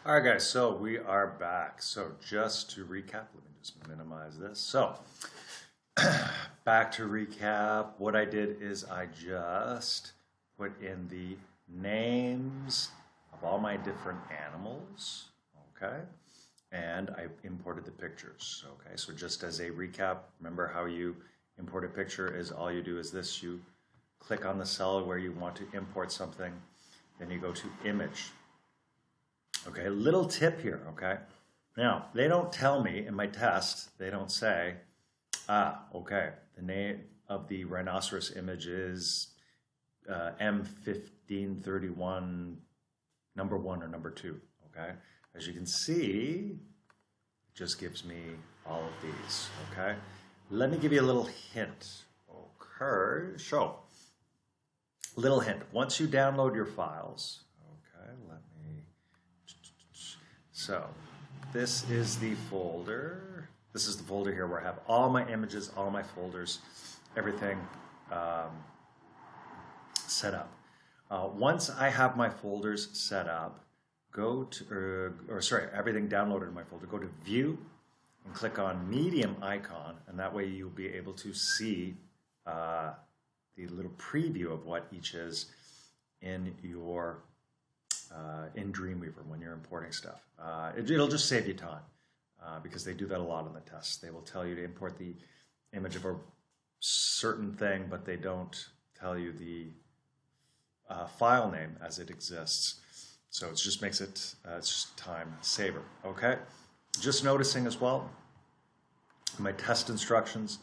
All right, guys, so we are back. So just to recap, let me just minimize this. So back to recap, what I did is I just put in the names of all my different animals, okay? And I imported the pictures, okay? So just as a recap, remember how you import a picture is all you do is this, you click on the cell where you want to import something, then you go to image. Okay, little tip here, okay? Now, they don't tell me in my test, they don't say, okay, the name of the rhinoceros image is M1531, number 1 or number 2, okay? As you can see, it just gives me all of these, okay? Let me give you a little hint, okay? So, little hint, once you download your files, okay, so this is the folder. This is the folder here where I have all my images, all my folders, everything set up. Once I have my folders set up, go to, everything downloaded in my folder, go to View and click on Medium icon, and that way you'll be able to see the little preview of what each is in your in Dreamweaver when you're importing stuff. It'll just save you time because they do that a lot in the tests. They will tell you to import the image of a certain thing, but they don't tell you the file name as it exists. So it just makes it it's just time saver. Okay. Just noticing as well, my test instructions,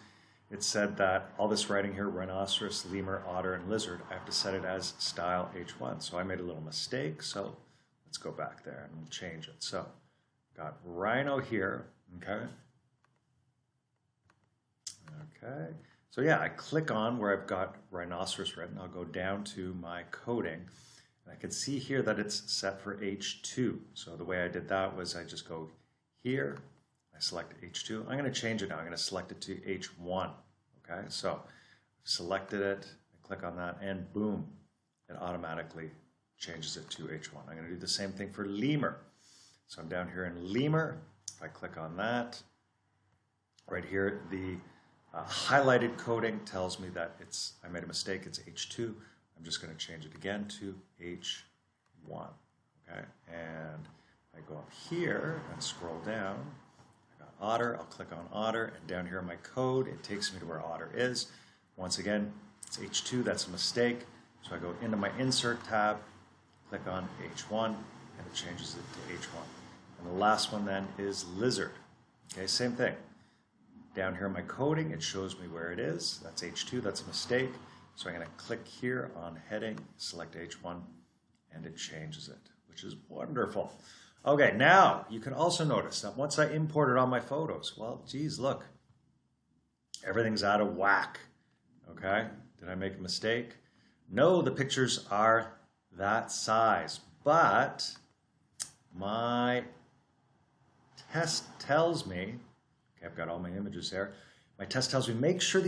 it said that all this writing here, rhinoceros, lemur, otter, and lizard, I have to set it as style H1. So I made a little mistake. So let's go back there and we'll change it. So got rhino here, okay? Okay, so yeah, I click on where I've got rhinoceros written. I'll go down to my coding. And I can see here that it's set for H2. So the way I did that was I just go here, I select H2. I'm going to change it now. I'm going to select it to H1. Okay, so I've selected it, I click on that, and boom, it automatically changes it to H1. I'm going to do the same thing for lemur. So I'm down here in lemur. If I click on that, right here, the highlighted coding tells me that I made a mistake. It's H2. I'm just going to change it again to H1. Okay, and I go up here and scroll down. I got otter. I'll click on otter, and down here in my code, it takes me to where otter is. Once again, it's H2. That's a mistake. So I go into my insert tab, click on H1, and it changes it to H1. And the last one then is lizard. Okay, same thing. Down here in my coding, it shows me where it is. That's H2. That's a mistake. So I'm going to click here on heading, select H1, and it changes it, which is wonderful. Okay, now you can also notice that once I imported all my photos, well, geez, look, everything's out of whack. Okay, did I make a mistake? No, the pictures are that size, but my test tells me, okay, I've got all my images there. My test tells me make sure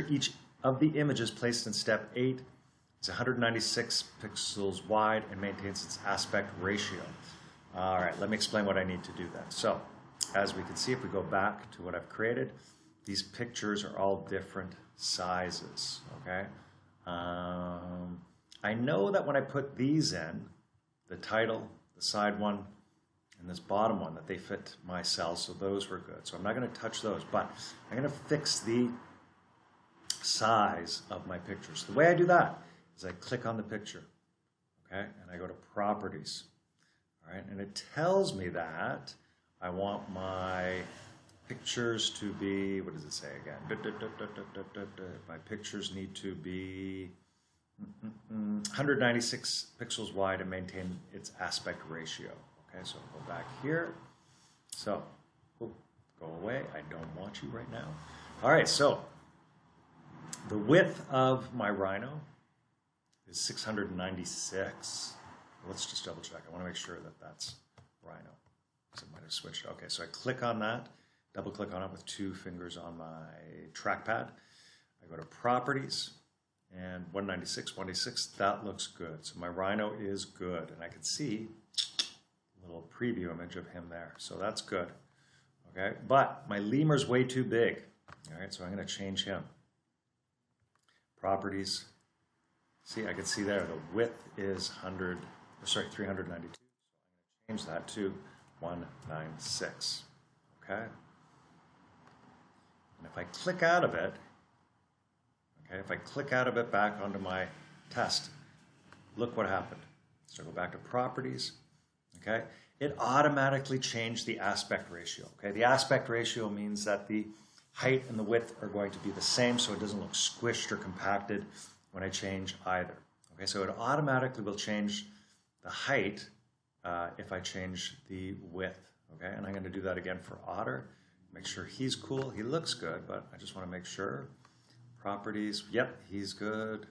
each of the images placed in step 8 is 196 pixels wide and maintains its aspect ratio. All right, let me explain what I need to do then. So, as we can see, if we go back to what I've created, these pictures are all different sizes, okay? I know that when I put these in, the title, the side one, and this bottom one, that they fit my cell, so those were good. So I'm not going to touch those, but I'm going to fix the size of my pictures. The way I do that is I click on the picture, okay, and I go to properties, all right, and it tells me that I want my pictures to be, what does it say again? My pictures need to be 196 pixels wide and maintain its aspect ratio. Okay, so I'll go back here. So, go away. I don't want you right now. All right, so the width of my rhino is 696. Let's just double check. I want to make sure that that's rhino. So it might have switched. Okay, so I click on that, double click on it with 2 fingers on my trackpad. I go to properties and 196, 196, that looks good. So my rhino is good. And I can see little preview image of him there. So that's good. Okay, but my lemur's way too big. All right, so I'm going to change him. Properties. See, I can see there the width is 392. Change that to 196. Okay. And if I click out of it, okay, if I click out of it back onto my test, look what happened. So go back to properties. Okay, it automatically changed the aspect ratio. Okay, the aspect ratio means that the height and the width are going to be the same, so it doesn't look squished or compacted when I change either. Okay, so it automatically will change the height if I change the width. Okay, and I'm going to do that again for Otter. Make sure he's cool. He looks good, but I just want to make sure. Properties, yep, he's good.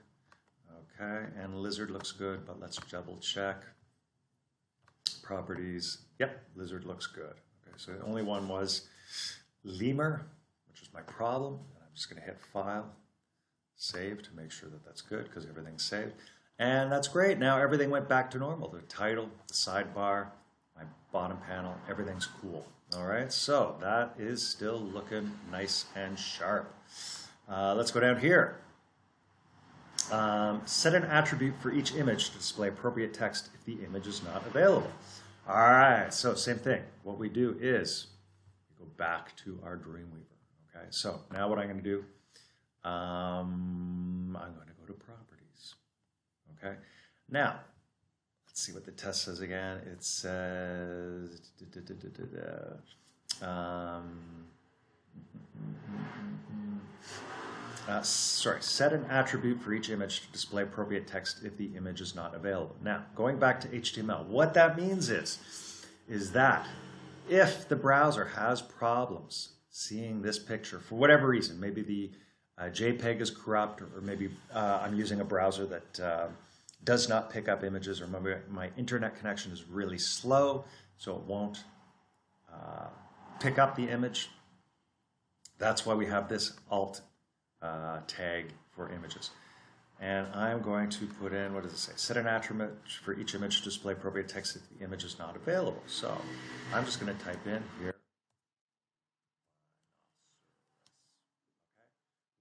Okay, and Lizard looks good, but let's double check. Properties, yep, Lizard looks good. Okay, so the only one was Lemur, which is my problem. And I'm just going to hit File, Save to make sure that that's good because everything's saved. And that's great. Now everything went back to normal. The title, the sidebar, my bottom panel, everything's cool. All right, so that is still looking nice and sharp. Let's go down here. Set an attribute for each image to display appropriate text if the image is not available. All right, so same thing. What we do is we go back to our Dreamweaver. Okay, so now what I'm going to do, I'm going to go to Properties. Okay, now let's see what the test says again. It says, set an attribute for each image to display appropriate text if the image is not available. Now, going back to HTML, what that means is that if the browser has problems seeing this picture for whatever reason, maybe the JPEG is corrupt, or maybe I'm using a browser that does not pick up images, or maybe my internet connection is really slow, so it won't pick up the image. That's why we have this alt tag for images. And I'm going to put in, what does it say? Set an attribute for each image to display appropriate text if the image is not available. So I'm just going to type in here.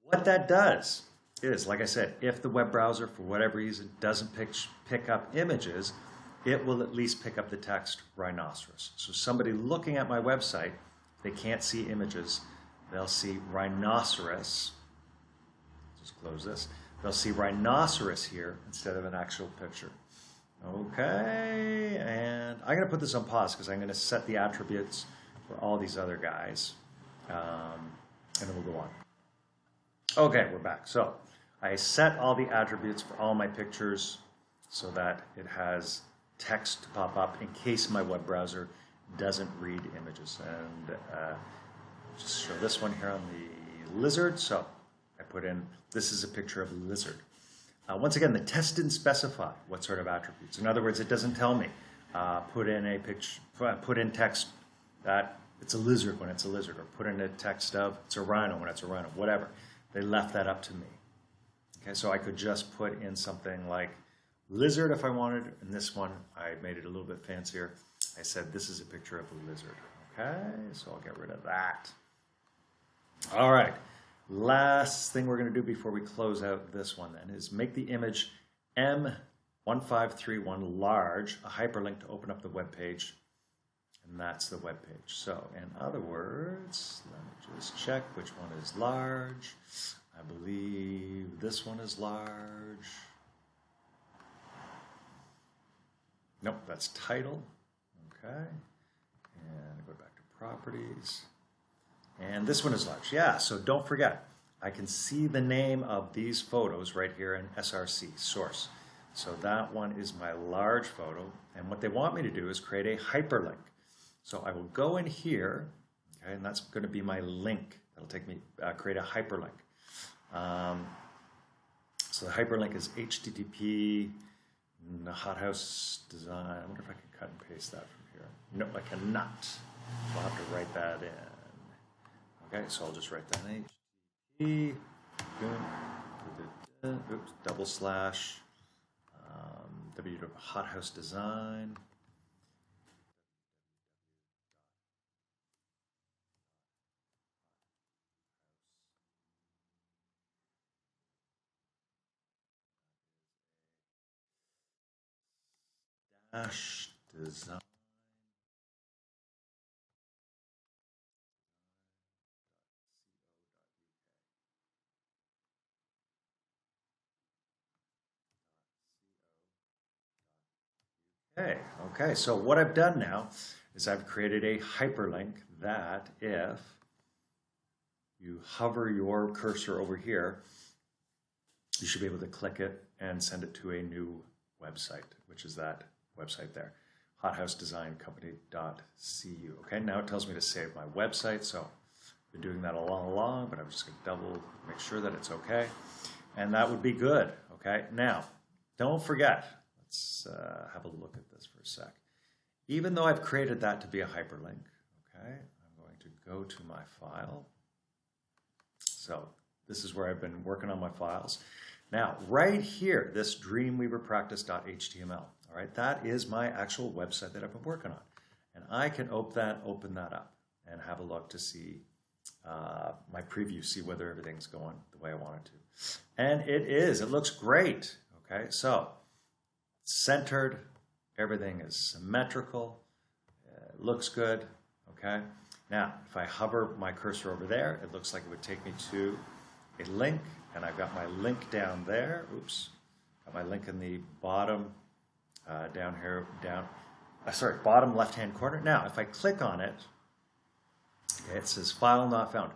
What that does is, like I said, if the web browser for whatever reason doesn't pick up images, it will at least pick up the text rhinoceros. So somebody looking at my website, they can't see images, they'll see rhinoceros. Just close this. They'll see rhinoceros here instead of an actual picture. Okay, and I'm going to put this on pause because I'm going to set the attributes for all these other guys, and then we'll go on. Okay, we're back. So I set all the attributes for all my pictures so that it has text to pop up in case my web browser doesn't read images. And just show this one here on the lizard. So I put in, this is a picture of a lizard. Once again, the test didn't specify what sort of attributes. In other words, it doesn't tell me, put in a picture, put in text that it's a lizard when it's a lizard, or put in a text of it's a rhino when it's a rhino, whatever. They left that up to me. Okay, so I could just put in something like lizard if I wanted. In this one, I made it a little bit fancier. I said this is a picture of a lizard. Okay, so I'll get rid of that. All right. Last thing we're going to do before we close out this one then is make the image M1531 large, a hyperlink to open up the web page, and that's the web page. So in other words, let me just check which one is large. I believe this one is large. Nope, that's title. Okay, and go back to properties. And this one is large. Yeah, so don't forget, I can see the name of these photos right here in SRC, source. So that one is my large photo. And what they want me to do is create a hyperlink. So I will go in here, okay, and that's going to be my link. That'll take me, create a hyperlink. So the hyperlink is HTTP, hothouse design. I wonder if I can cut and paste that from here. Nope, I cannot. So I'll have to write that in. Okay, so I'll just write that in HTTP, oops, double slash, hothouse design, design. Okay, so what I've done now is I've created a hyperlink that if you hover your cursor over here, you should be able to click it and send it to a new website, which is that website there, hothousedesigncompany.cu. Okay, now it tells me to save my website, so I've been doing that all along, but I'm just going to double make sure that it's okay, and that would be good. Okay, now don't forget, let's have a look at this for a sec. Even though I've created that to be a hyperlink, okay, I'm going to go to my file. So this is where I've been working on my files. Now, right here, this Dreamweaver practice.html, all right, that is my actual website that I've been working on. And I can open that up and have a look to see my preview, see whether everything's going the way I want it to. And it is, it looks great, okay? So, centered, everything is symmetrical, it looks good, okay? Now, if I hover my cursor over there, it looks like it would take me to a link, and I've got my link down there. Oops, got my link in the bottom, down here, bottom left-hand corner. Now, if I click on it, okay, it says file not found.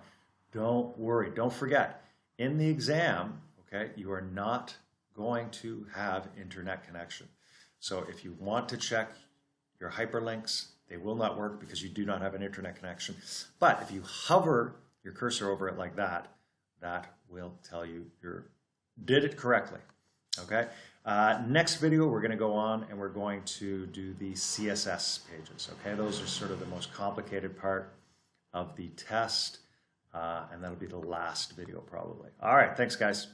Don't worry, don't forget, in the exam, okay, you are not going to have internet connection. So if you want to check your hyperlinks, they will not work because you do not have an internet connection. But if you hover your cursor over it like that, that will tell you you did it correctly. Okay. Next video, we're going to go on and we're going to do the CSS pages. Okay. Those are sort of the most complicated part of the test. And that'll be the last video probably. All right. Thanks, guys.